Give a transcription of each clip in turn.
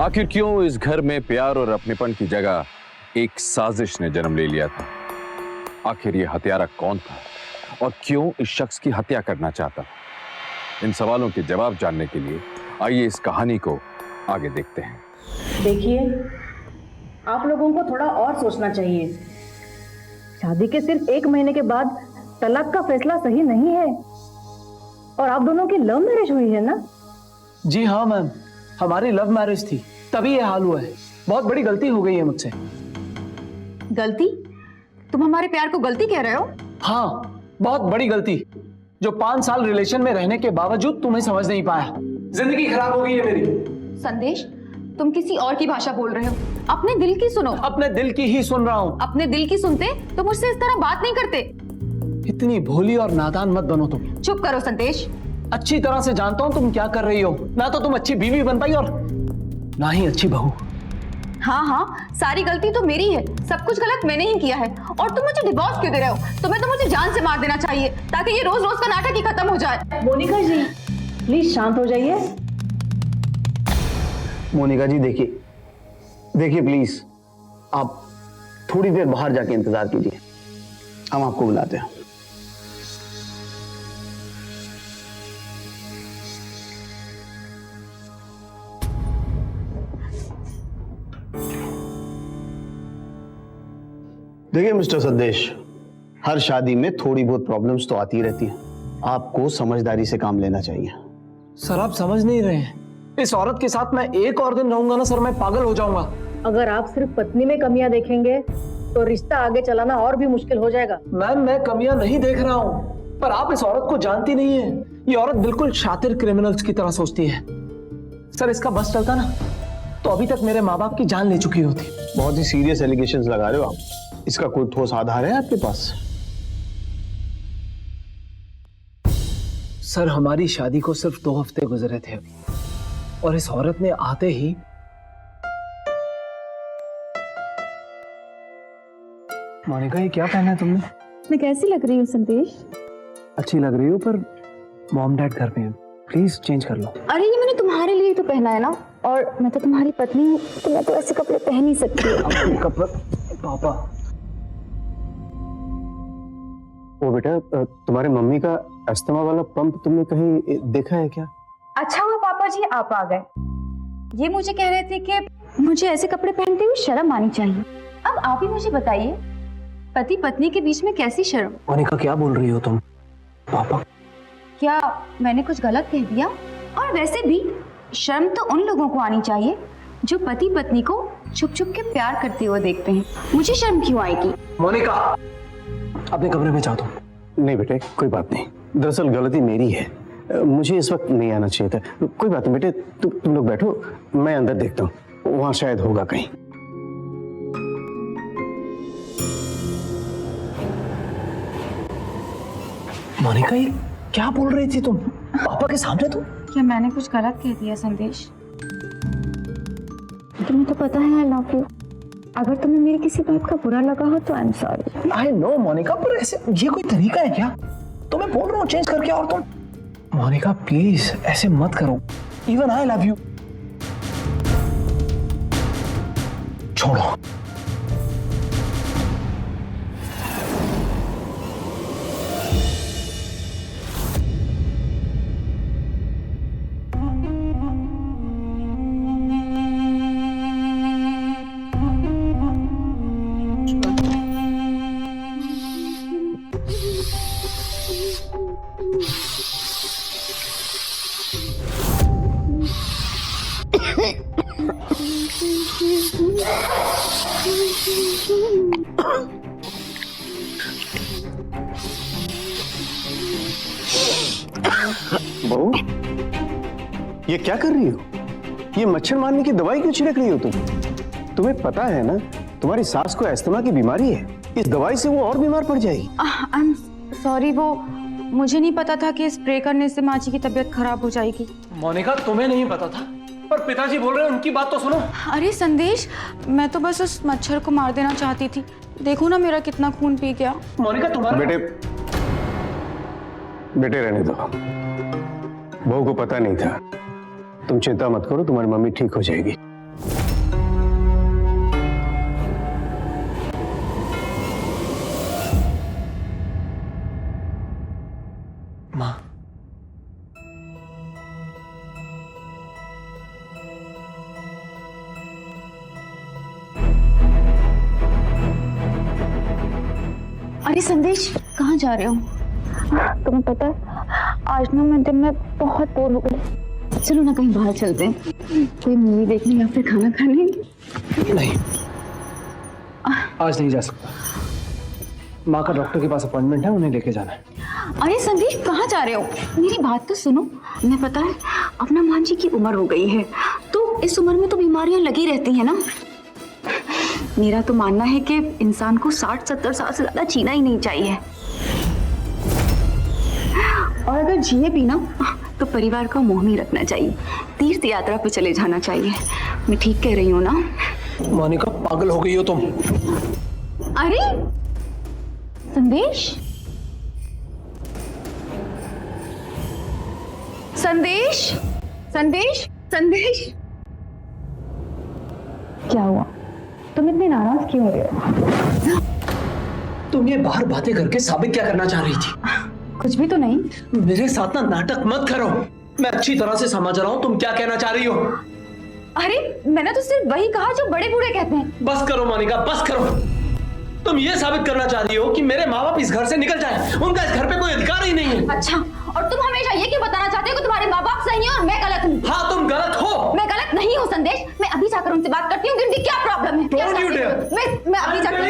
आखिर क्यों इस घर में प्यार और अपनेपन की जगह एक साजिश ने जन्म ले लिया था? आखिर ये हत्यारा कौन था और क्यों इस शख्स की हत्या करना चाहता? इन सवालों के जवाब जानने के लिए आइए इस कहानी को आगे देखते हैं। देखिए, आप लोगों को थोड़ा और सोचना चाहिए। शादी के सिर्फ 1 महीने के बाद तलाक का फैसला सही नहीं है। और आप दोनों की लव मैरिज हुई है ना? जी हाँ मैम, हमारी लव मैरिज थी, तभी ये हाल हुआ है। बहुत बड़ी गलती हो गई है मुझसे। गलती? तुम हमारे प्यार को गलती कह रहे हो? हाँ, बहुत बड़ी गलती, जो 5 साल रिलेशन में रहने के बावजूद तुम्हें समझ नहीं पाया। जिंदगी खराब हो गई है मेरी। संदेश, तुम किसी और की भाषा बोल रहे हो। अपने दिल की सुनो। अपने दिल की ही सुन रहा हूँ। अपने दिल की सुनते तो मुझसे इस तरह बात नहीं करते। इतनी भोली और नादान मत बनो तुम। चुप करो संदेश। अच्छी तरह से जानता हूँ तुम क्या कर रही हो। ना तो तुम अच्छी बीवी बन पाई और ना ही अच्छी बहू। हाँ हाँ, सारी गलती तो मेरी है। सब कुछ गलत मैंने ही किया है। और तुम मुझे डिवोर्स क्यों दे रहे हो? तुम्हें तो मुझे जान से मार देना चाहिए ताकि ये रोज रोज का नाटक ही खत्म हो जाए। मोनिका जी, प्लीज शांत हो जाइए। मोनिका जी देखिए प्लीज, आप थोड़ी देर बाहर जाके इंतजार कीजिए, हम आपको बुलाते हैं। देखिए मिस्टर संदेश, हर शादी में थोड़ी बहुत प्रॉब्लम्स तो आती रहती हैं। आपको समझदारी से काम लेना चाहिए। सर आप समझ नहीं रहे हैं। इस औरत के साथ मैं एक और दिन रहूंगा ना सर, मैं पागल हो जाऊंगा। अगर आप सिर्फ पत्नी में कमियां देखेंगे तो रिश्ता आगे चलाना और भी मुश्किल हो जाएगा। मैम, मैं कमियां नहीं देख रहा हूँ, पर आप इस औरत को जानती नहीं है। ये औरत बिल्कुल शातिर क्रिमिनल्स की तरह सोचती है। सर इसका बस चलता ना तो अभी तक मेरे माँ बाप की जान ले चुकी होती। बहुत ही सीरियस एलिगेशंस लगा रहे हो आप। इसका कोई ठोस आधार है आपके पास? सर हमारी शादी को सिर्फ 2 हफ्ते गुजरे थे अभी, और इस औरत ने आते ही मोनिका, ये क्या पहना है तुमने? मैं कैसी लग रही हूँ संदेश? अच्छी लग रही हो, पर मॉम डैड घर पे हैं, प्लीज चेंज कर लो। अरे ये मैंने तुम्हारे लिए तो पहना है ना, और मैं तो तुम्हारी पत्नी हूँ, तो मैं तो ऐसे कपड़े पहन ही सकती हूँ। कपड़ा पापा। वो बेटा, तुम्हारे मम्मी का अस्थमा वाला पंप तुमने कहीं देखा है क्या? अच्छा हुआ पापा जी आप आ गए। ये मुझे कह रहे थे कि मुझे ऐसे कपड़े पहनते हुए शर्म आनी चाहिए। अब आप ही मुझे बताइए, पति पत्नी के बीच में कैसी शर्म? मोनिका क्या बोल रही हो तुम? पापा, क्या मैंने कुछ गलत कह दिया? और वैसे भी शर्म तो उन लोगों को आनी चाहिए जो पति पत्नी को छुप छुप के प्यार करते हुए देखते हैं। मुझे शर्म क्यों आएगी? मोनिका अपने कमरे में जाओ तुम। नहीं बेटे, कोई बात नहीं। दरअसल गलती मेरी है, मुझे इस वक्त नहीं आना चाहिए था। कोई बात नहीं बेटे, तुम लोग बैठो, मैं अंदर देखता हूँ, वहां शायद होगा कहीं। मोनिका ये क्या बोल रही थी तुम पापा के सामने? तुम क्या मैंने कुछ गलत कह दिया संदेश? तुम्हें तो पता है आई लव यू। अगर तुम्हें मेरी किसी बात का बुरा लगा हो तो I am sorry. I know Monica, पर ऐसे ये कोई तरीका है क्या? तो मैं बोल रहा हूँ चेंज करके, और तुम मोनिका प्लीज ऐसे मत करो। Even I love you. छोड़ो। बहू, ये क्या कर रही हो? ये मच्छर मारने की दवाई क्यों छिड़क रही हो तुम? तुम्हें पता है ना तुम्हारी सास को अस्थमा की बीमारी है। इस दवाई से वो और बीमार पड़ जाएगी। आई एम सॉरी, वो मुझे नहीं पता था कि स्प्रे करने से माँ जी की तबीयत खराब हो जाएगी। मोनिका तुम्हें नहीं पता था, पर पिताजी बोल रहे हैं, उनकी बात तो सुनो। अरे संदेश, मैं तो बस उस मच्छर को मार देना चाहती थी। देखो ना मेरा कितना खून पी गया। मोनिका तुम्हारा बेटे रहने दो, बहू को पता नहीं था। तुम चिंता मत करो, तुम्हारी मम्मी ठीक हो जाएगी। माँ, अरे संदेश, कहाँ जा रहे हो? तुम्हें पता है आज ना मैं दिन में बहुत बोर हो गई। चलो ना कहीं बाहर चलते हैं, कोई मूवी देखने या फिर खाना खाने। नहीं, आज नहीं जा सकता। माँ का डॉक्टर के पास अपॉइंटमेंट है, उन्हें लेके जाना है। अरे संदेश, कहाँ जा रहे हो? मेरी बात तो सुनो। मैं पता है अपना मान जी की उम्र हो गई है, तो इस उम्र में तो बीमारियां लगी रहती हैं ना। मेरा तो मानना है कि इंसान को 60-70 साल से ज्यादा जीना ही नहीं चाहिए, और अगर जिए भी ना तो परिवार का मोह नहीं रखना चाहिए, तीर्थ यात्रा पे चले जाना चाहिए। मैं ठीक कह रही हूँ ना? मोनिका, पागल हो गई हो तुम। अरे संदेश, संदेश, संदेश, संदेश, क्या हुआ? तुम इतने नाराज क्यों हो रहे हो? तुम ये बाहर बातें करके साबित क्या करना चाह रही थी? कुछ भी तो नहीं। मेरे साथ ना नाटक मत करो, मैं अच्छी तरह से समझ रहा हूँ तुम क्या कहना चाह रही हो। अरे मैंने तो सिर्फ वही कहा जो बड़े बूढ़े कहते हैं। बस करो मोनिका, बस करो। तुम ये साबित करना चाह रही हो कि मेरे माँ बाप इस घर से निकल जाए, उनका इस घर पे कोई अधिकार ही नहीं है। अच्छा, और तुम हमेशा ये क्यों बताना चाहते हो कि तुम्हारे माँ बाप सही हैं और मैं गलत हूँ? हाँ, तुम गलत हो। मैं गलत नहीं हूँ संदेश, मैं अभी जाकर उनसे बात करती हूँ कि उनकी क्या प्रॉब्लम है। Don't you dare. मैं अभी जाकर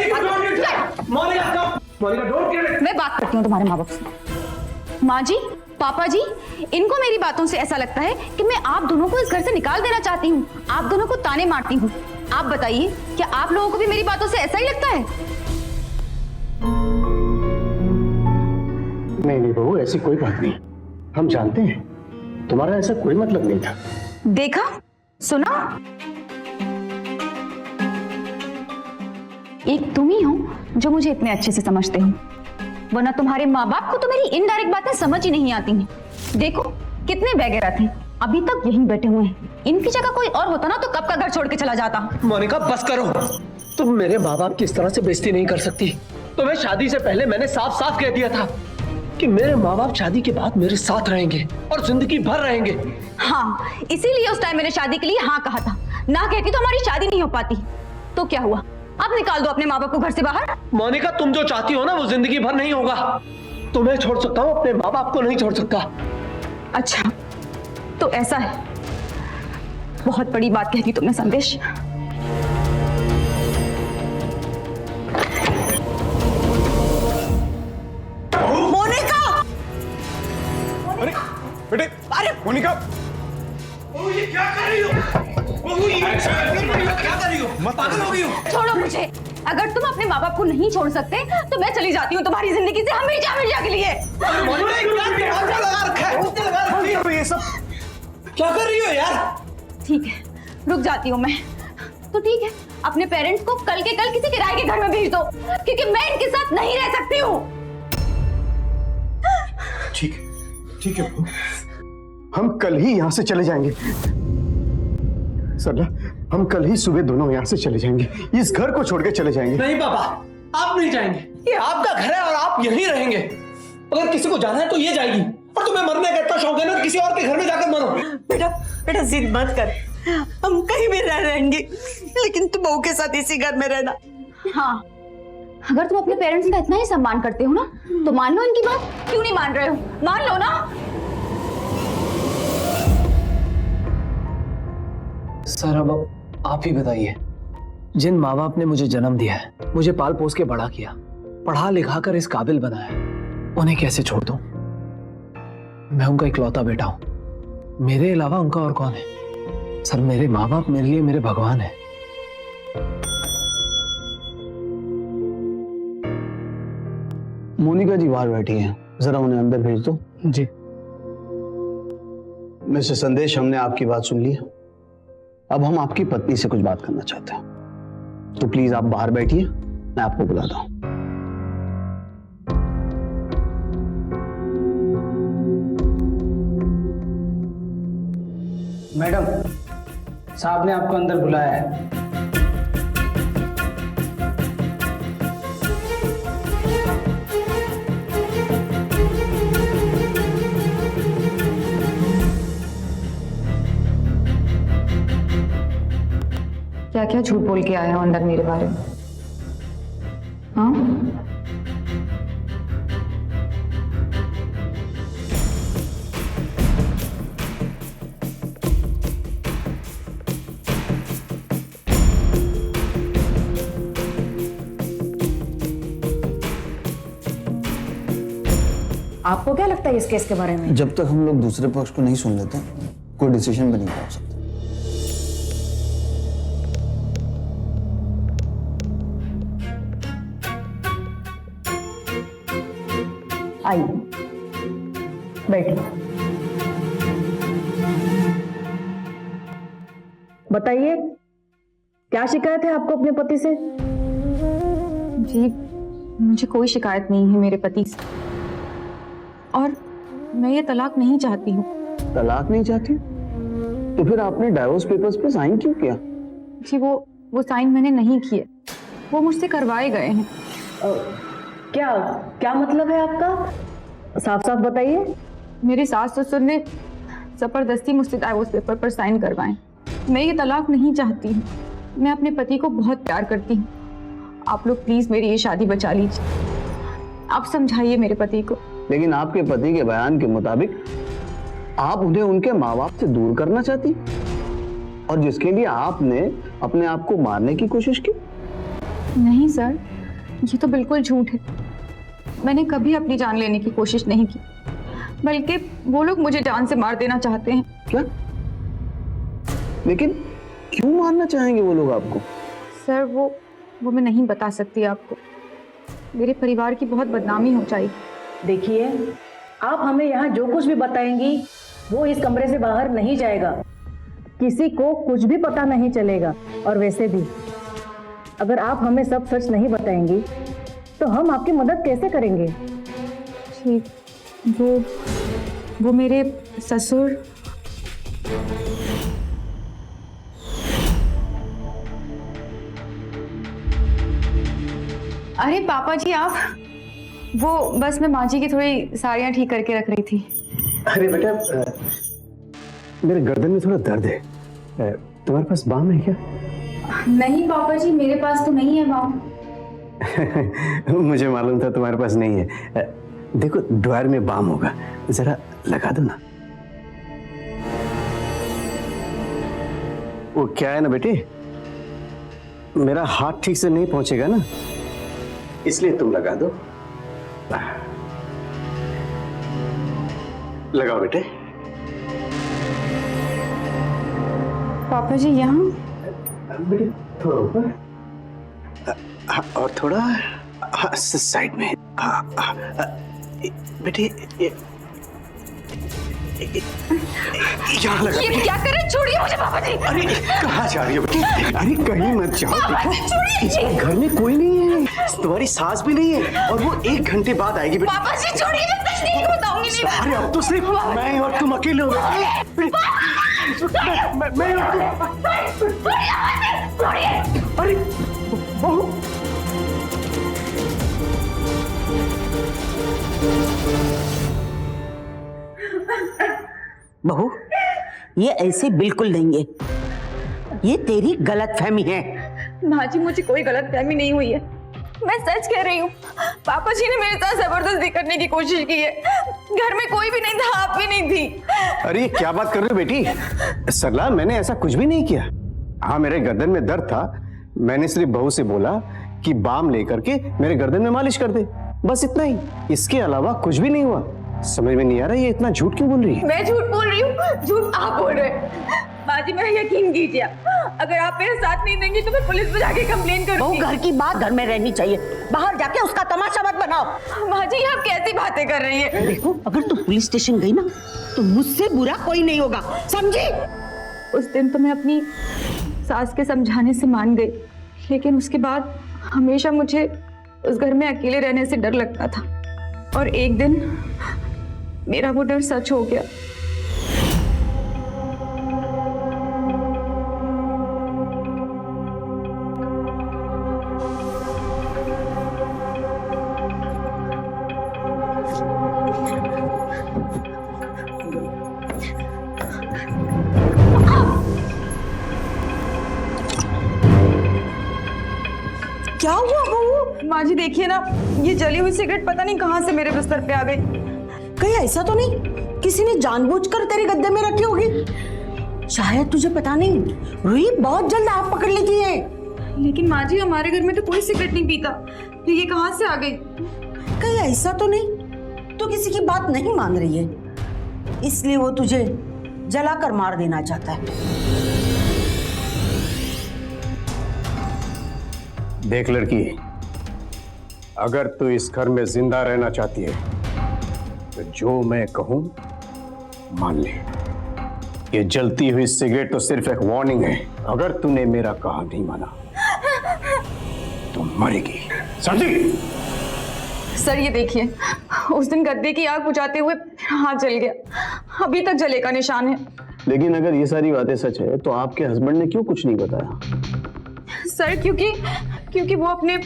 मैं बात करती हूँ तुम्हारे माँ बाप से। माँ जी, पापा जी, इनको मेरी बातों से ऐसा लगता है कि मैं आप दोनों को इस घर से निकाल देना चाहती हूँ, आप दोनों को ताने मारती हूँ। आप बताइए, क्या आप लोगों को भी मेरी बातों से ऐसा ही लगता है? नहीं बहू, ऐसी कोई बात नहीं। हम जानते हैं तुम्हारा ऐसा कोई मतलब नहीं था। देखा, सुना, एक तुम ही हो जो मुझे इतने अच्छे से समझते हो, वरना तुम्हारे माँ बाप को तो मेरी इनडायरेक्ट बातें समझ ही नहीं आती हैं। देखो कितने वगैरह थे, अभी तक यहीं बैठे हुए हैं। इनकी जगह कोई और होता ना तो कब का घर छोड़ के चला जाता। मोनिका, बस करो। तुम मेरे माँ बाप की इस तरह से बेइज्जती नहीं कर सकती। तुम्हें शादी से पहले मैंने साफ साफ कह दिया था कि मेरे माँ बाप शादी के बाद मेरे साथ रहेंगे और जिंदगी भर रहेंगे। हाँ, इसीलिए उस टाइम मैंने शादी के लिए हाँ कहा था। ना कहती तो हमारी शादी नहीं हो पाती। तो क्या हुआ, अब निकाल दो अपने माँ बाप को घर से बाहर। मोनिका, तुम जो चाहती हो ना वो जिंदगी भर नहीं होगा। तुम्हें छोड़ सकता हूँ, अपने माँ बाप को नहीं छोड़ सकता। अच्छा, तो ऐसा है। बहुत बड़ी बात कह दी तुमने संदेश। मोनिका! बेटे, अरे मोनिका, ये क्या कर रही हो? क्या कर रही हो? पागल हो गई हो? छोड़ो मुझे। अगर तुम अपने माँ बाप को नहीं छोड़ सकते तो मैं चली जाती हूँ तुम्हारी जिंदगी से हमेशा हमेशा के लिए। ये सब क्या कर रही हो यार? ठीक है, रुक जाती हूँ मैं। तो ठीक है, अपने पेरेंट्स को कल के कल किसी किराए के घर में भेज दो, क्योंकि मैं इनके साथ नहीं रह सकती हूँ। ठीक है बहू, हम कल ही यहाँ से चले जाएंगे। सरला, हम कल ही सुबह दोनों यहाँ से चले जाएंगे, इस घर को छोड़ के चले जाएंगे। नहीं पापा, आप नहीं जाएंगे। ये आपका घर है और आप यहीं रहेंगे। अगर किसी को जाना है तो ये जाएगी, और तुम्हें मरने का इतना शौक है ना, किसी और के घर में जाकर मरो। बेटा जिद मत कर, हम कहीं भी रहेंगे, लेकिन तुम बहू के साथ इसी घर में रहना। हाँ, अगर तुम अपने पेरेंट्स का इतना ही सम्मान करते हो ना तो मान लो इनकी बात। क्यों नहीं मान रहे हो? मान लो ना। सर, अब आप ही बताइए, जिन माँ बाप ने मुझे जन्म दिया है, मुझे पाल पोस के बड़ा किया, पढ़ा लिखा कर इस काबिल बनाया, उन्हें कैसे छोड़ दूं? मैं उनका इकलौता बेटा हूं, मेरे अलावा उनका और कौन है? सर, मेरे माँ बाप मेरे लिए मेरे भगवान है। मोनिका जी बाहर बैठी हैं, जरा उन्हें अंदर भेज दो। जी। मिस्टर संदेश, हमने आपकी बात सुन ली। अब हम आपकी पत्नी से कुछ बात करना चाहते हैं, तो प्लीज आप बाहर बैठिए, मैं आपको बुलाता हूं। मैडम, साहब ने आपको अंदर बुलाया है। क्या क्या झूठ बोल के आया हो अंदर मेरे बारे में? हाँ, आपको क्या लगता है इस केस के बारे में? जब तक हम लोग दूसरे पक्ष को नहीं सुन लेते कोई डिसीजन भी नहीं पहुंच सकता। आइए बैठिए। बताइए, क्या शिकायत है आपको अपने पति से? जी मुझे कोई शिकायत नहीं है मेरे पति से, और मैं ये तलाक नहीं चाहती हूँ। तलाक नहीं चाहती तो फिर आपने डाइवोर्स पेपर्स पे साइन क्यों किया? जी वो साइन मैंने नहीं किए, वो मुझसे करवाए गए हैं। क्या क्या मतलब है आपका? साफ साफ बताइए। मेरे सास ससुर ने जबरदस्ती मुझसे डाइवोर्स पेपर पर साइन करवाए। मैं ये तलाक नहीं चाहती हूँ, मैं अपने पति को बहुत प्यार करती हूँ। आप लोग प्लीज मेरी ये शादी बचा लीजिए, आप समझाइए मेरे पति को। लेकिन आपके पति के बयान के मुताबिक आप उन्हें उनके माँ बाप से दूर करना चाहती, और जिसके लिए आपने अपने आप को मारने की कोशिश की। नहीं सर, ये तो बिल्कुल झूठ है। मैंने कभी अपनी जान लेने की कोशिश नहीं की, बल्कि वो लोग मुझे जान से मार देना चाहते हैं। क्या? लेकिन क्यों मारना चाहेंगे वो लोग आपको? सर वो मैं नहीं बता सकती आपको, मेरे परिवार की बहुत बदनामी हो जाएगी। देखिए, आप हमें यहाँ जो कुछ भी बताएंगी वो इस कमरे से बाहर नहीं जाएगा, किसी को कुछ भी पता नहीं चलेगा। और वैसे भी अगर आप हमें सब सच नहीं बताएंगी तो हम आपकी मदद कैसे करेंगे? ठीक, वो मेरे ससुर अरे पापा जी आप, वो बस मैं माँ जी की थोड़ी साड़ियाँ ठीक करके रख रही थी। अरे बेटा, मेरे गर्दन में थोड़ा दर्द है, तुम्हारे पास बाम है क्या? नहीं पापा जी, मेरे पास तो नहीं है बाम। मुझे मालूम था तुम्हारे पास नहीं है। देखो ड्रॉयर में बाम होगा, जरा लगा दो ना। वो क्या है ना बेटे, मेरा हाथ ठीक से नहीं पहुंचेगा ना, इसलिए तुम लगा दो। लगाओ बेटे। पापा जी यहाँ? बेटे थोड़ा ऊपर, और थोड़ा साइड में। बेटे यहाँ लगा। ये क्या कर रहे हैं? छोड़िए मुझे पापा जी। अरे कहाँ जा रही हो बेटे? अरे कहीं मत जाओ बेटा, इस घर में कोई नहीं है, तुम्हारी सास भी नहीं है, और वो 1 घंटे बाद आएगी बेटा। पापा जी छोड़िए, मैं कुछ नहीं बताऊंगी। नहीं अरे अब तो सिर्फ मैं और तुम अकेले हो बेटे। मैं और तुम। अरे बहू, बहू, ये ऐसे बिल्कुल नहीं है, ये तेरी गलतफहमी है। माँ जी मुझे कोई गलतफहमी नहीं हुई है, मैं सच कह रही हूँ। पापा जी ने मेरे साथ जबरदस्ती करने की कोशिश की है, घर में कोई भी नहीं था, आप भी नहीं थी। अरे क्या बात कर रहे हो बेटी? सरला, मैंने ऐसा कुछ भी नहीं किया। हाँ, मेरे गर्दन में दर्द था, मैंने सिर्फ बहू से बोला कि बाम लेकर के मेरे गर्दन में मालिश कर दे, बस इतना ही। इसके अलावा कुछ भी नहीं हुआ। समझ में नहीं आ रहा ये इतना झूठ क्यों बोल रही है? मैं झूठ बोल रही हूँ? झूठ आप बोल रहे हैं। माँ जी मेरा यकीन कीजिए, अगर आप मेरे साथ नहीं देंगी तो मैं पुलिस में जाके कंप्लेन बहू, करूंगी। घर की बात घर में रहनी चाहिए, बाहर जाके उसका तमाशा मत बनाओ। माँ जी आप कैसी बातें कर रही है? देखो, अगर तू पुलिस स्टेशन गई ना तो मुझसे बुरा कोई नहीं होगा, समझी? उस दिन तो मैं अपनी सास के समझाने से मान गई, लेकिन उसके बाद हमेशा मुझे उस घर में अकेले रहने से डर लगता था, और एक दिन मेरा वो डर सच हो गया। क्या हुआ बहू? माँ जी देखिए ना, ये जली हुई सिगरेट पता नहीं कहाँ से मेरे बिस्तर पे आ गई। कहीं ऐसा तो नहीं किसी ने जानबूझकर तेरे गद्दे में रखी होगी? शायद तुझे पता नहीं, रूही बहुत जल्द आग पकड़ लेती है। लेकिन माँ जी हमारे घर में तो कोई सिगरेट नहीं पीता, तो ये कहाँ से आ गई? कहीं ऐसा तो नहीं तो किसी की बात नहीं मान रही है, इसलिए वो तुझे जलाकर मार देना चाहता है। देख लड़की, अगर तू इस घर में जिंदा रहना चाहती है तो जो मैं कहूं मान ले। ये जलती हुई सिगरेट तो सिर्फ एक वार्निंग है। अगर तूने मेरा कहा नहीं माना तो मरेगी, समझी? सर ये देखिए, उस दिन गद्दे की आग बुझाते हुए हाथ जल गया, अभी तक जले का निशान है। लेकिन अगर ये सारी बातें सच है तो आपके हस्बैंड ने क्यों कुछ नहीं बताया? सर क्योंकि वो अपने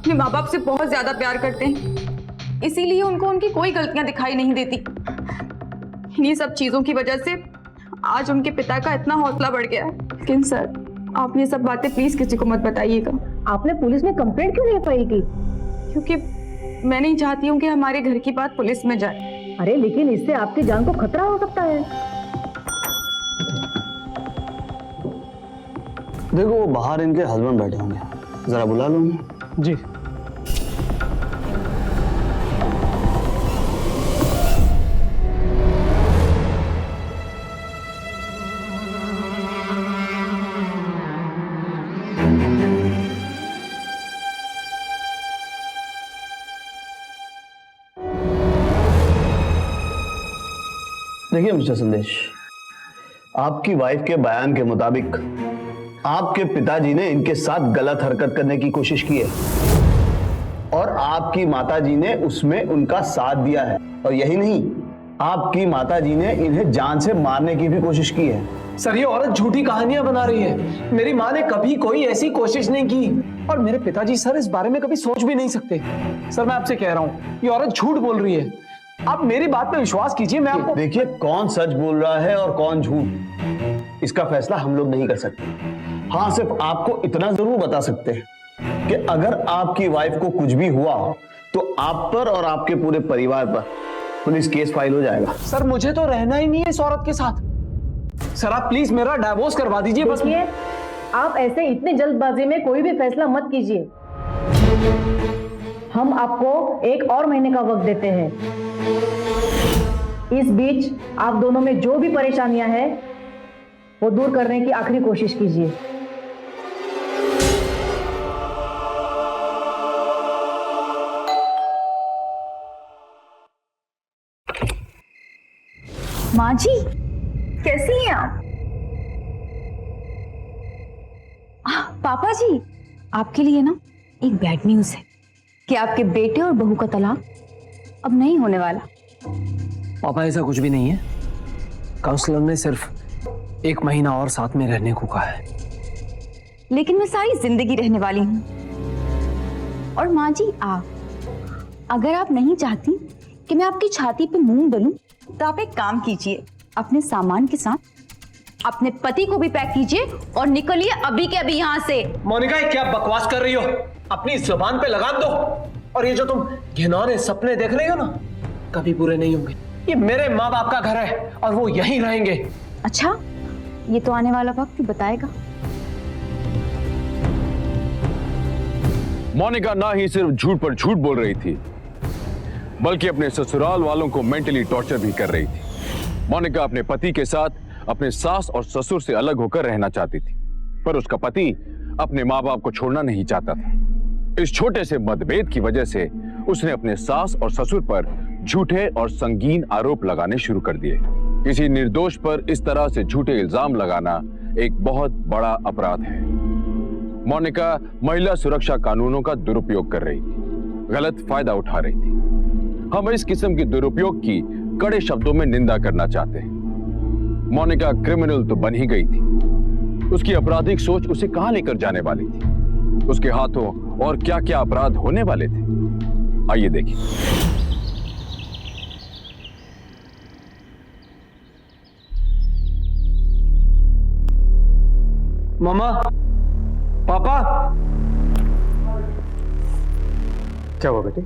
माँ बाप से बहुत ज्यादा प्यार करते हैं, इसीलिए उनको उनकी कोई गलतियां दिखाई नहीं देती। इन्हीं सब चीजों की वजह से आज उनके पिता का इतना हौसला बढ़ गया है। लेकिन सर आप ये सब बातें प्लीज किसी को मत बताइएगा। आपने पुलिस में कंप्लेंट क्यों नहीं फाइल की? क्योंकि मैं नहीं चाहती हूँ कि हमारे घर की बात पुलिस में जाए। अरे लेकिन इससे आपकी जान को खतरा हो सकता है। देखो वो बाहर इनके हस्बैंड बैठे होंगे, जरा बुला लो उन्हें। जी। देखिए मिस्टर संदेश, आपकी वाइफ के बयान के मुताबिक आपके पिताजी ने इनके साथ गलत हरकत करने की कोशिश की है और आपकी माताजी ने उसमें उनका साथ दिया है। और यही नहीं, आपकी माताजी ने इन्हें जान से मारने की भी कोशिश की है। सर ये औरत झूठी कहानियां बना रही है। मेरी माँ ने कभी कोई ऐसी कोशिश नहीं की और मेरे पिताजी सर इस बारे में कभी सोच भी नहीं सकते। सर मैं आपसे कह रहा हूँ, ये औरत झूठ बोल रही है। आप मेरी बात पे विश्वास कीजिए। मैं आपको देखिए, कौन सच बोल रहा है और कौन झूठ, इसका फैसला हम लोग नहीं कर सकते। हाँ, सिर्फ आपको इतना जरूर बता सकते हैं कि अगर आपकी वाइफ को कुछ भी हुआ तो आप पर और आपके पूरे परिवार पर पुलिस केस फाइल हो जाएगा। सर मुझे तो रहना ही नहीं है इस औरत के साथ। सर आप प्लीज मेरा डाइवोर्स करवा दीजिए बस। देखिए, आप ऐसे इतनी जल्दबाजी में कोई भी फैसला मत कीजिए। हम आपको 1 और महीने का वक्त देते हैं। इस बीच आप दोनों में जो भी परेशानियां हैं वो दूर करने की आखिरी कोशिश कीजिए। माँ जी कैसी हैं आप? पापा जी आपके लिए ना एक बैड न्यूज है कि आपके बेटे और बहू का तलाक अब नहीं होने वाला। पापा ऐसा कुछ भी नहीं है। काउंसलर ने सिर्फ 1 महीना और साथ में रहने को कहा है। लेकिन मैं सारी जिंदगी रहने वाली हूँ। और माँ जी अगर आप नहीं चाहती कि मैं आपकी छाती पे मूंग डालूं तो आप एक काम कीजिए, अपने सामान के साथ अपने पति को भी पैक कीजिए और निकलिए अभी के अभी यहाँ से। मोनिका क्या बकवास कर रही हो? अपनी जुबान पे लगाम दो। और ये जो तुम घिनौने सपने देख रही हो ना, कभी पूरे नहीं होंगे। ये मेरे माँ बाप का घर है और वो यहीं रहेंगे। अच्छा, ये तो आने वाला वक्त ही बताएगा। मोनिका ना ही सिर्फ झूठ पर झूठ बोल रही थी, बल्कि अपने ससुराल वालों को मेंटली टॉर्चर भी कर रही थी। मोनिका अपने पति के साथ अपने सास और ससुर से अलग होकर रहना चाहती थी, पर उसका पति अपने माँ बाप को छोड़ना नहीं चाहता था। इस छोटे से मतभेद की वजह से उसने अपने सास और ससुर पर झूठे और संगीन आरोप लगाने शुरू कर दिए। किसी निर्दोष पर इस तरह से झूठे इल्जाम लगाना एक बहुत बड़ा अपराध है। मोनिका महिला सुरक्षा कानूनों का दुरुपयोग कर रही थी, गलत फायदा उठा रही थी। हम इस किस्म के दुरुपयोग की कड़े शब्दों में निंदा करना चाहते हैं। मोनिका क्रिमिनल तो बन ही गई थी, उसकी आपराधिक सोच उसे कहां लेकर जाने वाली थी, उसके हाथों और क्या क्या अपराध होने वाले थे, आइए देखिए। मामा, पापा, क्या हुआ बेटे?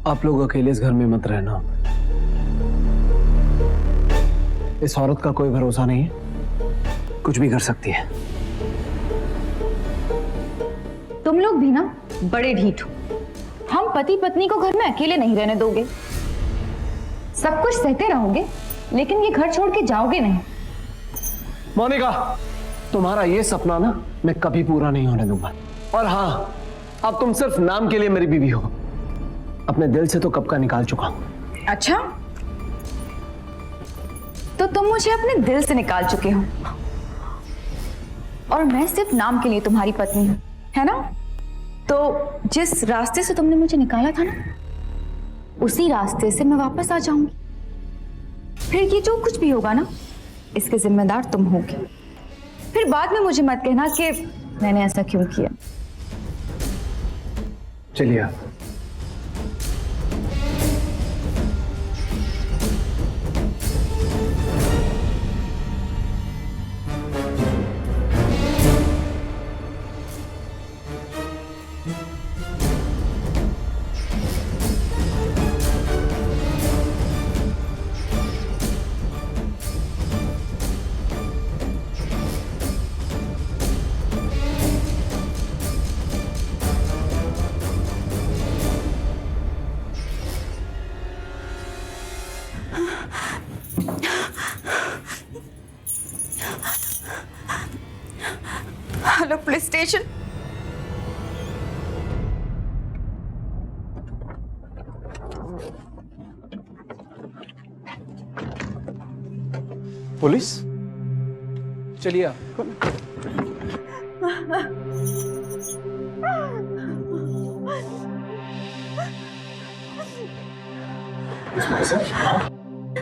आप लोग अकेले इस घर में मत रहना। इस औरत का कोई भरोसा नहीं है, कुछ भी कर सकती है। तुम लोग भी ना बड़े ढीठ हो। हम पति पत्नी को घर में अकेले नहीं रहने दोगे। सब कुछ सहते रहोगे, लेकिन ये घर छोड़ के जाओगे नहीं। मोनिका, तुम्हारा ये सपना ना मैं कभी पूरा नहीं होने दूंगा। और हाँ, अब तुम सिर्फ नाम के लिए मेरी बीवी हो, अपने दिल से तो कब का निकाल चुका हूं। अच्छा, तो तुम मुझे अपने दिल से निकाल चुके हो और मैं सिर्फ नाम के लिए तुम्हारी पत्नी हूं, है ना? तो जिस रास्ते से तुमने मुझे निकाला था ना, उसी रास्ते से मैं वापस आ जाऊंगी। फिर ये जो कुछ भी होगा ना, इसके जिम्मेदार तुम होगे। फिर बाद में मुझे मत कहना कि मैंने ऐसा क्यों किया। चलिए आप। Hello police station. पुलिस? चलिए आप।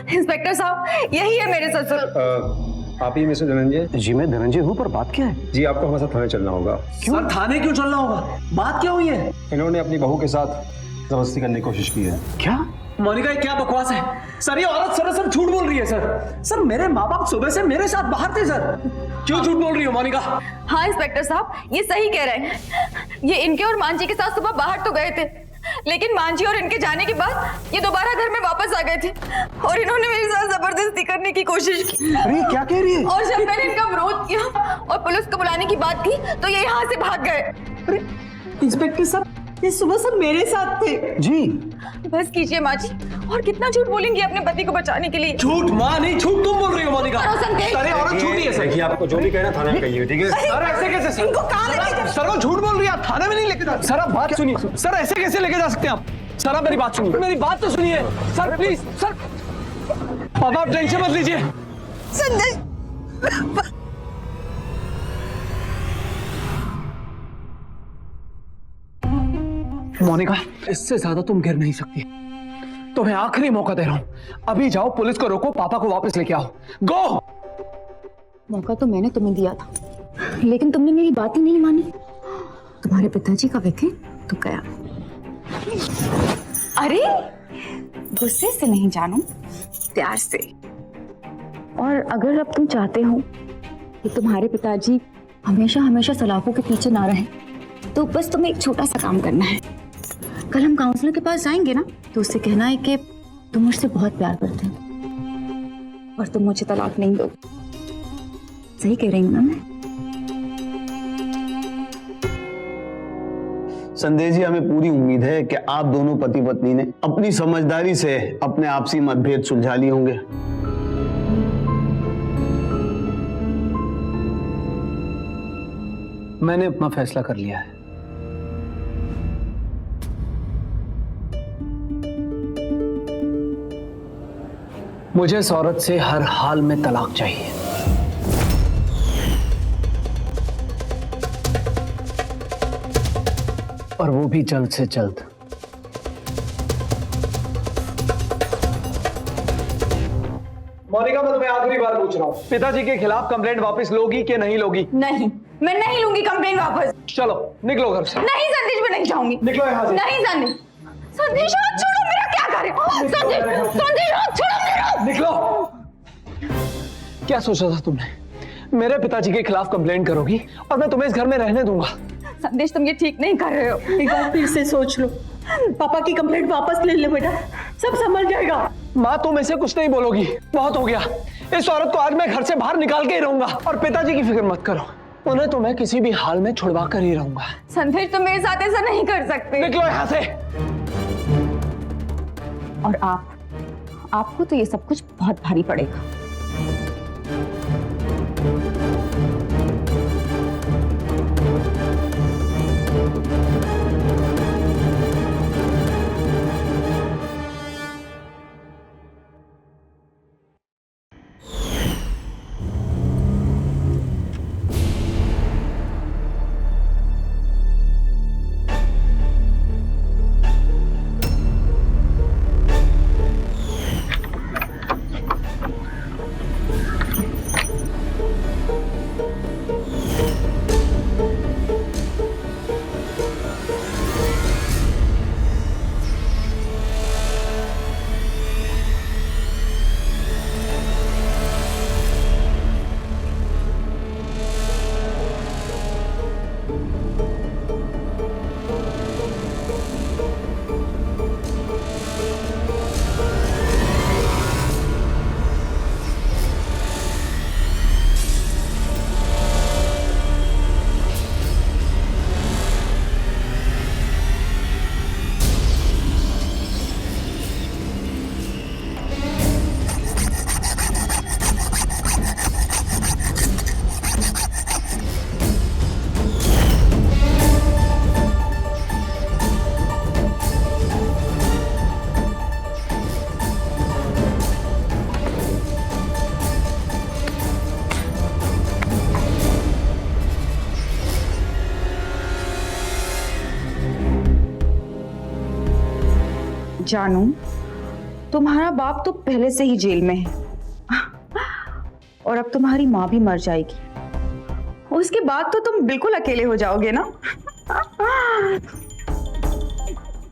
इंस्पेक्टर साहब, यही है मेरे ससुर। आप ही मिस्टर धनंजय? जी मैं धनंजय हूँ, पर बात क्या है? जी आपको हमारे साथ थाने चलना होगा। सर, थाने क्यों चलना होगा? बात क्या हुई है? इन्होंने अपनी बहू के साथ जबरदस्ती करने की कोशिश की है। क्या? मोनिका, ये क्या बकवास है? सर, ये औरत सरासर झूठ बोल रही है सर। सर, मेरे माँ बाप सुबह से मेरे साथ बाहर थे सर। क्यों झूठ बोल रही हो मोनिका? हाँ इंस्पेक्टर साहब, ये सही कह रहे हैं। ये इनके और मांझी के साथ सुबह बाहर तो गए थे, लेकिन मांझी और इनके जाने के बाद ये दोबारा घर में वापस आ गए थे और इन्होंने मेरे साथ जबरदस्ती करने की कोशिश की। अरे क्या कह रही है? और जब मैंने इनका विरोध किया और पुलिस को बुलाने की बात की, तो ये यहाँ से भाग गए। इंस्पेक्टर साहब, ये सुबह सब मेरे साथ थे। जी बस कीजिए माँ जी, और कितना झूठ बोलेंगी अपने पति को बचाने के लिए? झूठ माँ नहीं, झूठ तुम बोल रही हो मोनिका। अरे औरत झूठी है सर। देखिए, आपको जो भी कहना थाने में कहिए, ठीक है? सर, ऐसे कैसे सर? इनको कहाँ लेके जा- सर, वो झूठ बोल रही है, थाने में नहीं लेके जा। सर, आप बात सुनिए। सर, ऐसे कैसे लेके जा सकते हैं आप? सर, आप मेरी बात सुनिए। मेरी बात तो सुनिए सर, प्लीज सर। पापा, आप टेंशन मत लीजिए। संदेश, मोनिका, इससे ज्यादा तुम गिर नहीं सकती। तुम्हें आखिरी मौका दे रहा हूं। अभी जाओ, पुलिस को रोको, पापा को वापस लेके आओ। गो। मौका तो मैंने तुम्हें दिया था, लेकिन तुमने मेरी बात ही नहीं मानी। तुम्हारे पिताजी का देखे तो गया। अरे गुस्से से नहीं जानू, प्यार से। और अगर अब तुम चाहते हो कि तुम्हारे पिताजी हमेशा हमेशा सलाखों के पीछे ना रहें, तो बस तुम्हें एक छोटा सा काम करना है। कल हम काउंसलर के पास जाएंगे ना, तो उससे कहना है कि तुम मुझसे बहुत प्यार करते हो और तुम मुझे तलाक नहीं दोगे। सही कह रही हूँ ना मैं? संदेश जी, हमें पूरी उम्मीद है कि आप दोनों पति पत्नी ने अपनी समझदारी से अपने आपसी मतभेद सुलझा लिए होंगे। मैंने अपना फैसला कर लिया है। मुझे इस औरत से हर हाल में तलाक चाहिए। और वो भी जल्द से जल्द। मोनिका, मैं तुम्हें आखिरी बार पूछ रहा हूँ, पिताजी के खिलाफ कंप्लेंट वापस लोगी कि नहीं लोगी? नहीं, मैं नहीं लूंगी कंप्लेन वापस। चलो निकलो घर से। नहीं संदेश, मैं नहीं जाऊंगी। निकलो यहाँ से। नहीं संदेश, संदेश हाथ छोड़ो मेरा। क्या कर रहे हो संदेश? संदेश हाथ छोड़ो मेरा। निकलो। क्या सोचा था तुमने? मेरे पिताजी के खिलाफ कंप्लेंट करोगी और मैं तुम्हें इस घर में रहने दूंगा। संदेश, तुम ये ठीक नहीं कर रहे हो। एक बार फिर से सोच लो, पापा की कंप्लेंट वापस ले लो बेटा, सब संभल जाएगा। माँ तुम इसे कुछ नहीं बोलोगी, बहुत हो गया। इस औरत को आज मैं घर से बाहर निकाल के ही रहूंगा। और पिताजी की फिक्र मत करो, उन्हें तो मैं किसी भी हाल में छुड़वा कर ही रहूंगा। संदेश, तुम मेरे साथ ऐसा नहीं कर सकते। निकलो यहाँ से। और आपको तो ये सब कुछ बहुत भारी पड़ेगा। जानू, तुम्हारा बाप तो पहले से ही जेल में है और अब तुम्हारी माँ भी मर जाएगी। उसके बाद तो तुम बिल्कुल अकेले हो जाओगे ना।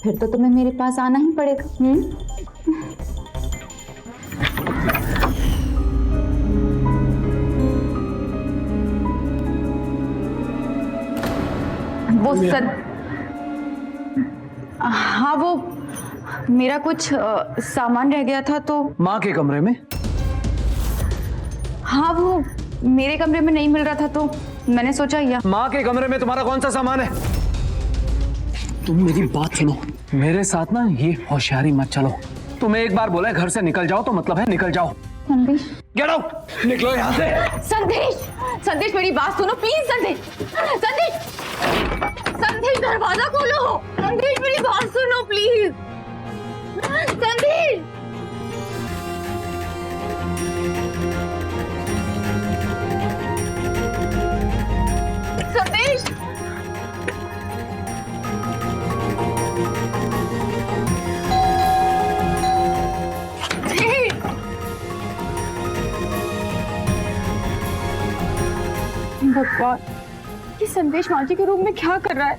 फिर तो तुम्हें मेरे पास आना ही पड़ेगा। वो हाँ, वो मेरा कुछ सामान रह गया था तो माँ के कमरे में। हाँ, वो मेरे कमरे में नहीं मिल रहा था तो मैंने सोचा या माँ के कमरे में तुम्हारा कौन सा सामान है? तुम मेरी बात सुनो, मेरे साथ ना ये होशियारी मत चलो। तुम्हें एक बार बोला है घर से निकल जाओ तो मतलब है निकल जाओ। संदेश, गेट आउट, निकलो यहाँ से। संदेश मेरी बात सुनो प्लीज। संदेश दरवाजा खोलो। संदेश मेरी बात सुनो प्लीज। संदेश, संदेश, भगवान, ये संदेश माँ जी के रूम में क्या कर रहा है?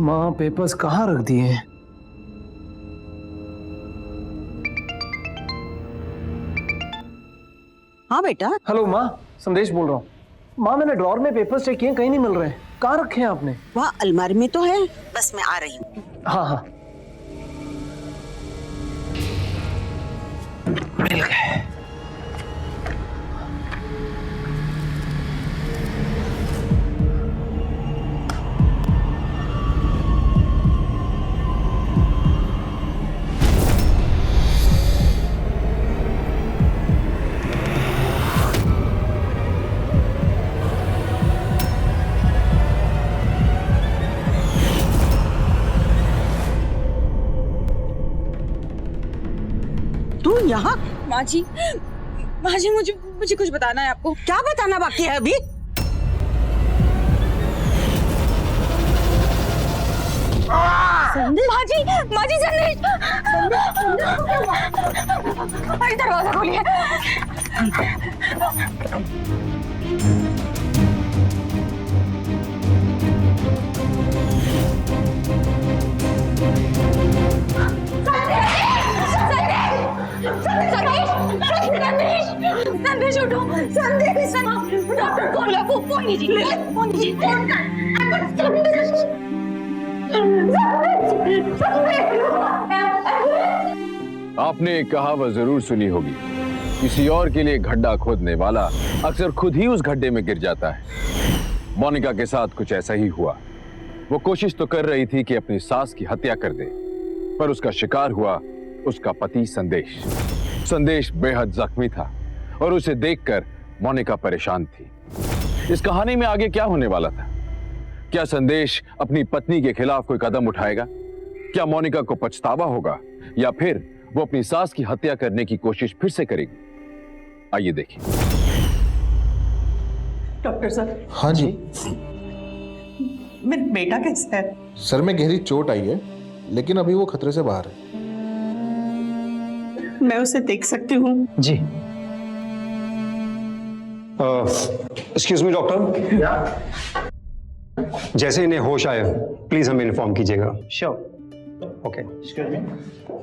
माँ पेपर्स कहाँ रख दिए हैं? हाँ बेटा। हेलो माँ, संदेश बोल रहा हूँ। माँ मैंने ड्रॉर में पेपर्स चेक किए, कहीं नहीं मिल रहे हैं। कहाँ रखे हैं आपने? वहाँ अलमारी में तो है, बस मैं आ रही हूँ। हाँ हाँ, मिल गए। तू यहाँ? माँ जी मुझे कुछ बताना है आपको। क्या बताना बाकी है अभी? माँ जी संदेश, अरे दरवाजा खोलिए। संदेश, उठो संदेश डॉक्टर को बुलाओ फोन लीजिए फोन लीजिए फोन आपने एक कहावत जरूर सुनी होगी, किसी और के लिए गड्ढा खोदने वाला अक्सर खुद ही उस गड्ढे में गिर जाता है। मोनिका के साथ कुछ ऐसा ही हुआ। वो कोशिश तो कर रही थी कि अपनी सास की हत्या कर दे, पर उसका शिकार हुआ उसका पति संदेश। संदेश बेहद जख्मी था और उसे देखकर मोनिका परेशान थी। इस कहानी में आगे क्या होने वाला था? क्या संदेश अपनी पत्नी के खिलाफ कोई कदम उठाएगा? क्या मोनिका को पछतावा होगा या फिर वो अपनी सास की हत्या करने की कोशिश फिर से करेगी? आइए देखिए। डॉक्टर साहब। हाँ जी। मेरा बेटा कैसा है? सर में गहरी चोट आई है, लेकिन अभी वो खतरे से बाहर है। मैं उसे देख सकती हूँ? जी। एक्सक्यूज मी डॉक्टर, जैसे इन्हें होश आए प्लीज हमें इन्फॉर्म कीजिएगा। श्योर। ओके।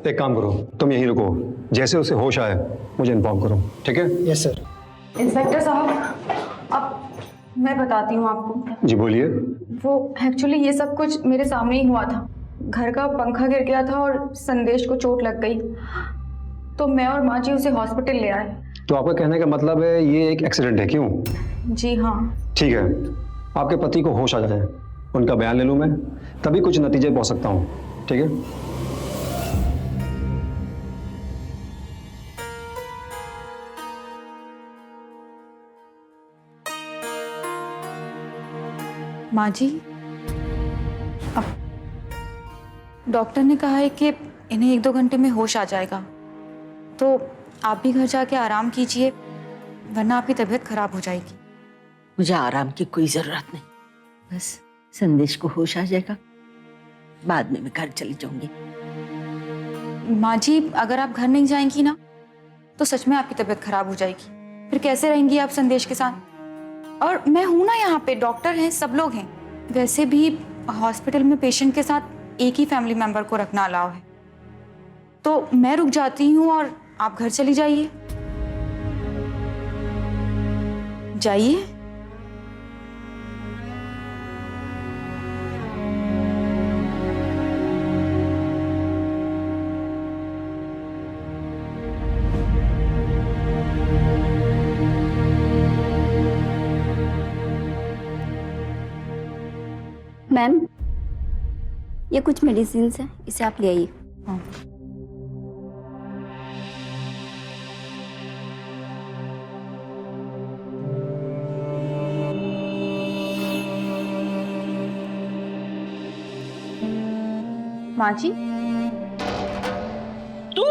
एक काम करो, तुम यहीं रुको, जैसे उसे होश आए मुझे इन्फॉर्म करो, ठीक है? Yes sir. इंस्पेक्टर साहब, अब मैं बताती हूँ आपको। जी बोलिए। वो एक्चुअली ये सब कुछ मेरे सामने ही हुआ था। घर का पंखा गिर गया था और संदेश को चोट लग गई, तो मैं और माँ जी उसे हॉस्पिटल ले आए। तो आपका कहने का मतलब है ये एक एक्सीडेंट है, क्यों? जी हाँ। ठीक है, आपके पति को होश आ जाए, उनका बयान ले लूँ मैं, तभी कुछ नतीजे पहुँच सकता हूँ, ठीक है? माँ जी, अब डॉक्टर ने कहा है कि इन्हें 1-2 घंटे में होश आ जाएगा, तो आप भी घर जाके आराम कीजिए, वरना आपकी तबीयत खराब हो जाएगी। मुझे आराम की कोई जरूरत नहीं, बस संदेश को होश आ जाएगा, बाद में मैं घर चली जाऊंगी। माँ जी, अगर आप घर नहीं जाएंगी ना तो सच में आपकी तबीयत खराब हो जाएगी। फिर कैसे रहेंगी आप संदेश के साथ? और मैं हूं ना यहाँ पे, डॉक्टर हैं, सब लोग हैं। वैसे भी हॉस्पिटल में पेशेंट के साथ एक ही फैमिली मेंबर को रखना अलाउ है, तो मैं रुक जाती हूँ और आप घर चली जाइए। जाइए। मैम, ये कुछ मेडिसिन है, इसे आप ले आइए। माँ जी, तू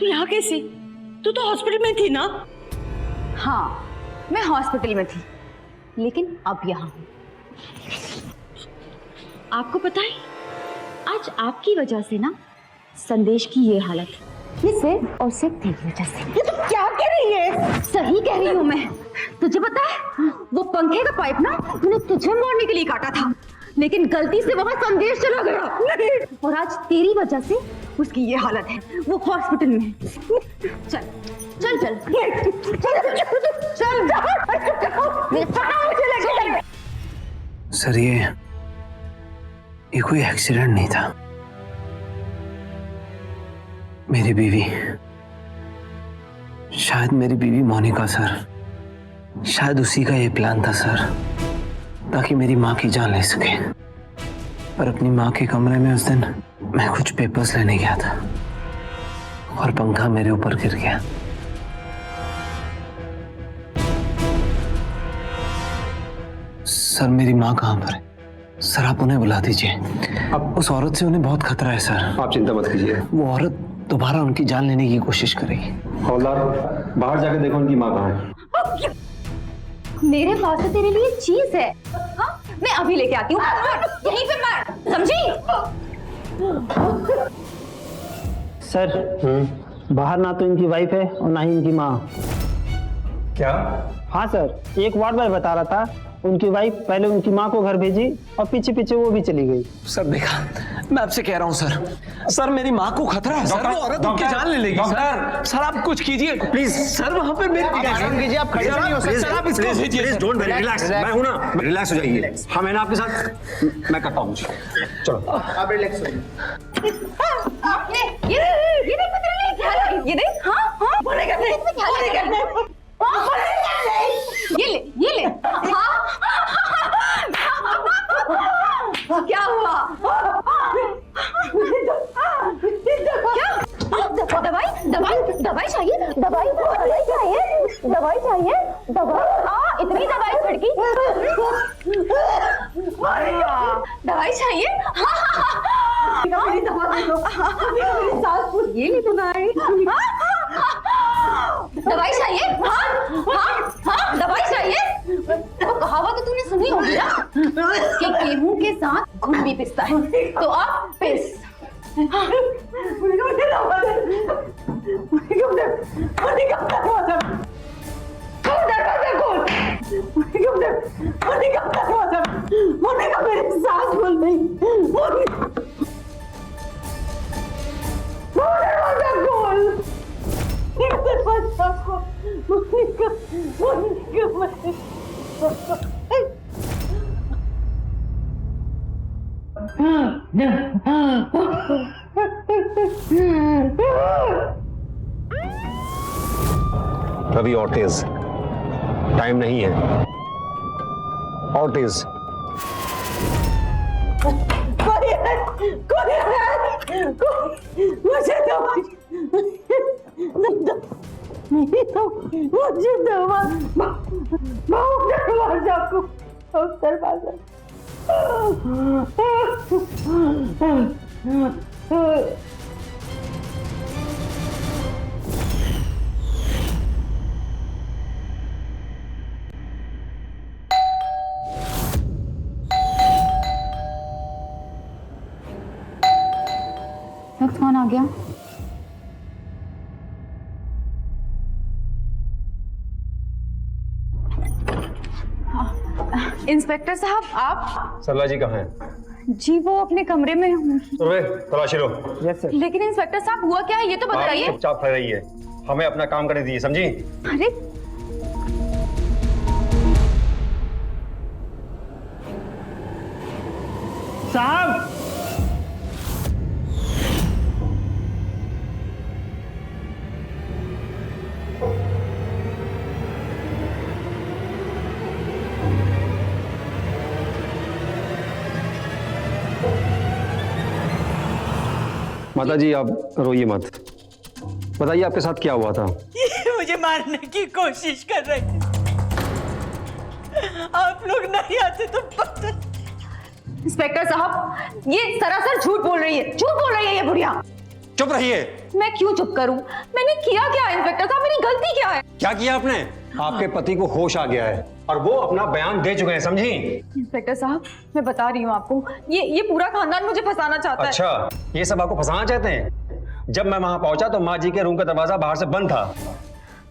यहाँ कैसे? तू तो हॉस्पिटल में थी ना? हाँ, मैं हॉस्पिटल में थी, लेकिन अब यहाँ हूँ। आपको पता है, आज आपकी वजह से ना संदेश की ये हालत है। ये सिर्फ और सिर्फ तेरी वजह से। ये तो क्या कह रही है? सही कह रही हूँ मैं। तुझे पता है, वो पंखे का पाइप ना मैंने तुझे मारने के लिए काटा था, लेकिन गलती से वहां संदेश चला गया, और आज तेरी वजह से उसकी ये हालत है। वो हॉस्पिटल में। चल चल चल चल चल। सर, ये कोई एक्सीडेंट नहीं था। मेरी बीवी, शायद मेरी बीवी मोनिका सर, शायद उसी का ये प्लान था सर, ताकि मेरी माँ की जान ले सके। पर अपनी माँ के कमरे में उस दिन मैं कुछ पेपर्स लेने गया था और पंखा मेरे ऊपर गिर गया। सर, मेरी माँ कहाँ पर है? सर, आप उन्हें बुला दीजिए। अब उस औरत से उन्हें बहुत खतरा है सर। आप चिंता मत कीजिए, वो औरत दोबारा उनकी जान लेने की कोशिश करेगी। हौलदार, बाहर जाकर देखो उनकी माँ कहाँ है। मेरे पास तो तेरे लिए चीज है। हाँ, मैं अभी लेके आती हूँ। यहीं पे मार, समझी? सर, बाहर ना तो इनकी वाइफ है और ना ही इनकी माँ। क्या? हाँ सर, एक वार्ड बॉय बता रहा था उनकी वाइफ पहले उनकी माँ को घर भेजी और पीछे पीछे वो भी चली गई। सर देखा, मैं आपसे कह रहा हूँ सर मेरी माँ को खतरा है सर, वो औरत उनकी जान ले लेगी सर आप कुछ कीजिए प्लीज सर, वहाँ पे मेरी कीजिए, आप खड़े नहीं हो सकते सर, आप इसको भेजिए, डोंट वरी, रिलैक्स, मैं हूं ना, रिलैक्स हो जाइए। हाँ मैं ना आपके साथ, मैं करता हूँ, चलो आप रिलैक्स हो ये देख, हाँ बोलेगा नहीं, ये ले हाँ क्या हुआ? क्या दवाई चाहिए? दवाई इतनी दवाई छिड़की, दवाई चाहिए? मेरी दवा दे दो, मेरी सास को ये नहीं दवाई चाहिए? हाँ दवाई चाहिए। वो कहावत तो तूने सुनी होगी ना कि गेहूं के साथ गुड़ भी पिसता है, तो आप पिस। मेरी सास बोल रही, रवि और तेज, टाइम नहीं है, और तेज। मुझे दवा, मुझे दवा, दरवाजा को दरवाजा। कौन आ गया? इंस्पेक्टर साहब आप? सरला जी कहाँ हैं? जी वो अपने कमरे में हूँ। तलाशी लो। Yes sir. लेकिन इंस्पेक्टर साहब हुआ क्या है ये तो बताइए। चुपचाप खड़े रहिए, हमें अपना काम करने दीजिए, समझी? अरे साहब माता जी आप रोइए मत, बताइए आपके साथ क्या हुआ था? ये मुझे मारने की कोशिश कर रहे थे, आप लोग नहीं आते तो पता। इंस्पेक्टर साहब ये सरासर झूठ बोल रही है, झूठ बोल रही है ये बुढ़िया। चुप रहिए। मैं क्यों चुप करूं? मैंने किया क्या इंस्पेक्टर साहब? मेरी गलती क्या है? क्या किया आपने? आपके पति को होश आ गया है और वो अपना बयान दे चुके हैं, समझी? इंस्पेक्टर साहब मैं बता रही हूँ आपको, ये पूरा खानदान मुझे फंसाना चाहता है। अच्छा, ये सब आपको फंसाना चाहते हैं? जब मैं वहां पहुंचा तो माँ जी के रूम का दरवाजा बाहर से बंद था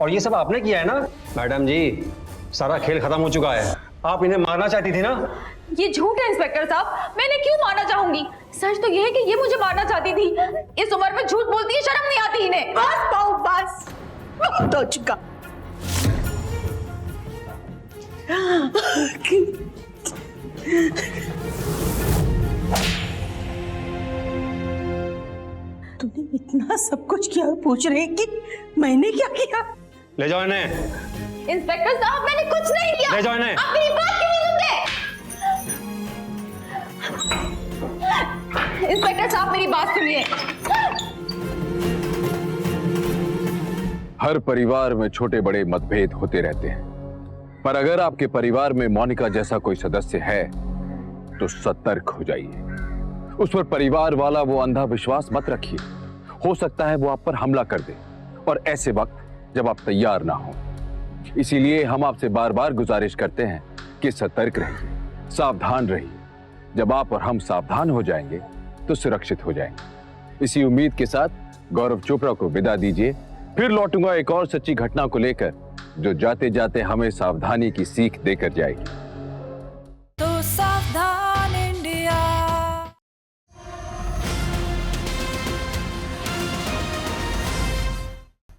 और ये सब आपने किया है ना? मैडम जी सारा खेल खत्म हो चुका है, आप इन्हें मारना चाहती थी ना? ये झूठ है इंस्पेक्टर साहब, मैंने क्यों मारना चाहूंगी? सच तो ये है कि ये मुझे मारना चाहती थी। इस उम्र में झूठ बोलती है, शर्म नहीं आती इन्हें। बस पाओ बस, बहुत हो चुका। तूने इतना सब कुछ किया और पूछ रहे कि मैंने क्या किया? ले जाओ इन्हें। इंस्पेक्टर साहब मैंने कुछ नहीं किया। ले जाओ इन्हें। आप मेरी बात क्यों नहीं सुनते? इंस्पेक्टर साहब मेरी बात सुनिए। हर परिवार में छोटे बड़े मतभेद होते रहते हैं, पर अगर आपके परिवार में मोनिका जैसा कोई सदस्य है तो सतर्क हो जाइए। उस पर परिवार वाला वो अंधा विश्वास मत रखिए, हो सकता है वो आप पर हमला कर दे, और ऐसे वक्त जब आप तैयार ना हो। इसीलिए हम आपसे बार बार गुजारिश करते हैं कि सतर्क रहिए, सावधान रहिए। जब आप और हम सावधान हो जाएंगे तो सुरक्षित हो जाएंगे। इसी उम्मीद के साथ गौरव चोपड़ा को विदा दीजिए। फिर लौटूंगा एक और सच्ची घटना को लेकर जो जाते जाते हमें सावधानी की सीख देकर जाएगी।